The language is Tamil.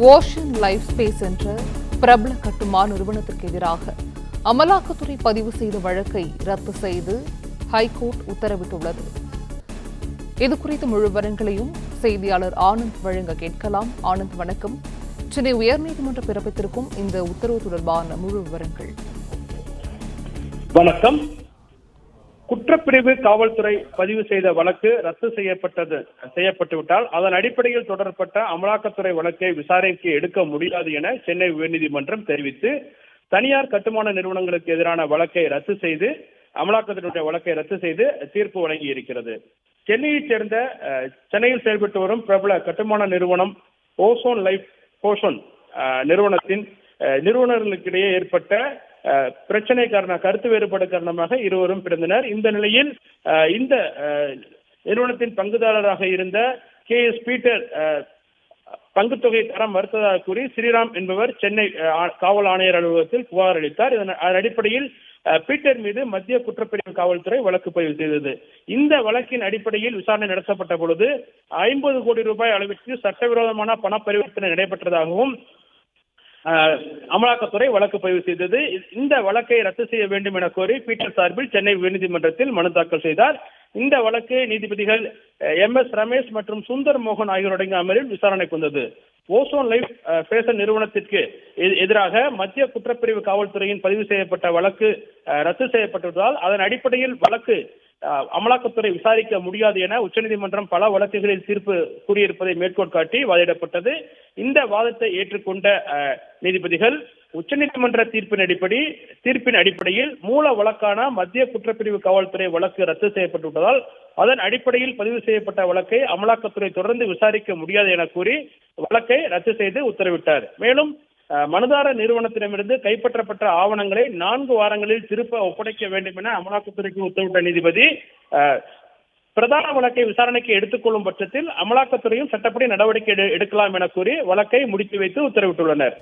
ஓஷன் லைஃப் ஸ்பேஸ் என்ற பிரபல கட்டுமான நிறுவனத்திற்கு எதிராக அமலாக்கத்துறை பதிவு செய்த வழக்கை ரத்து செய்து ஹைகோர்ட் உத்தரவிட்டுள்ளது. இதுகுறித்த முழு விவரங்களையும் செய்தியாளர் ஆனந்த் வழங்க கேட்கலாம். ஆனந்த், வணக்கம். சென்னை உயர்நீதிமன்றம் பிறப்பித்திருக்கும் இந்த உத்தரவு தொடர்பான முழு விவரங்கள். வணக்கம். குற்றப்பிரிவு காவல்துறை பதிவு செய்த வழக்கு ரத்து செய்யப்பட்டுவிட்டால் அதன் அடிப்படையில் தொடரப்பட்ட அமலாக்கத்துறை வழக்கை விசாரணைக்கு எடுக்க முடியாது என சென்னை உயர்நீதிமன்றம் தெரிவித்து தனியார் கட்டுமான நிறுவனங்களுக்கு எதிரான வழக்கை ரத்து செய்து அமலாக்கத்துறை வழக்கை ரத்து செய்து தீர்ப்பு வழங்கி இருக்கிறது. சென்னையில் செயல்பட்டு வரும் பிரபல கட்டுமான நிறுவனம் ஓசோன் லைஃப் போஷன் நிறுவனத்தின் நிறுவனர்களுக்கிடையே ஏற்பட்ட பிரச்சனை கருத்து வேறுபாடு காரணமாக இருவரும் பிரிந்தனர். இந்த நிலையில் இந்த நிறுவனத்தின் பங்குதாரராக இருந்த KS பீட்டர் பங்குத்தொகை தர மறுத்ததாக கூறி ஸ்ரீராம் என்பவர் சென்னை காவல் ஆணையர் அலுவலகத்தில் புகார் அளித்தார். அதன் அடிப்படையில் பீட்டர் மீது மத்திய குற்றப்பிரிவு காவல்துறை வழக்கு பதிவு செய்தது. இந்த வழக்கின் அடிப்படையில் விசாரணை நடத்தப்பட்ட பொழுது 50 கோடி ரூபாய் அளவிற்கு சட்டவிரோதமான பண பரிவர்த்தனை நடைபெற்றதாகவும் அமலாக்கத்துறை வழக்கு பதிவு செய்தது. இந்த வழக்கை ரத்து செய்ய வேண்டும் என கோரி பீட்டர் சார்பில் சென்னை உயர்நீதிமன்றத்தில் மனு தாக்கல் செய்தார். இந்த வழக்கு நீதிபதிகள் MS ரமேஷ் மற்றும் சுந்தர் மோகன் ஆகியோரடங்கிய அமர்வில் விசாரணைக்கு வந்தது. ஓசோன் லைஃப் பேஷன் நிறுவனத்திற்கு எதிராக மத்திய குற்றப்பிரிவு காவல்துறையின் பதிவு செய்யப்பட்ட வழக்கு ரத்து செய்யப்பட்டுள்ளதால் அதன் அடிப்படையில் வழக்கு அமலாக்கத்துறை விசாரிக்க முடியாது என உச்சநீதிமன்றம் பல வழக்குகளில் தீர்ப்பு கூறியிருப்பதை மேற்கோள் காட்டி வாதிடப்பட்டது. இந்த வாதத்தை ஏற்றுக்கொண்ட நீதிபதிகள் உச்சநீதிமன்ற தீர்ப்பின் அடிப்படையில் மூல வழக்கான மத்திய குற்றப்பிரிவு காவல்துறை வழக்கு ரத்து செய்யப்பட்டுள்ளதால் அதன் அடிப்படையில் பதிவு செய்யப்பட்ட வழக்கை அமலாக்கத்துறை தொடர்ந்து விசாரிக்க முடியாது என கூறி வழக்கை ரத்து செய்து உத்தரவிட்டார். மேலும் மனுதாரர் நிறுவனத்திடமிருந்து கைப்பற்றப்பட்ட ஆவணங்களை 4 வாரங்களில் திருப்ப ஒப்படைக்க வேண்டும் என அமலாக்கத்துறைக்கு உத்தரவிட்ட நீதிபதி பிரதான வழக்கை விசாரணைக்கு எடுத்துக்கொள்ளும் பட்சத்தில் அமலாக்கத்துறையும் சட்டப்படி நடவடிக்கை எடுக்கலாம் என கூறி வழக்கை முடித்து வைத்து உத்தரவிட்டுள்ளனர்.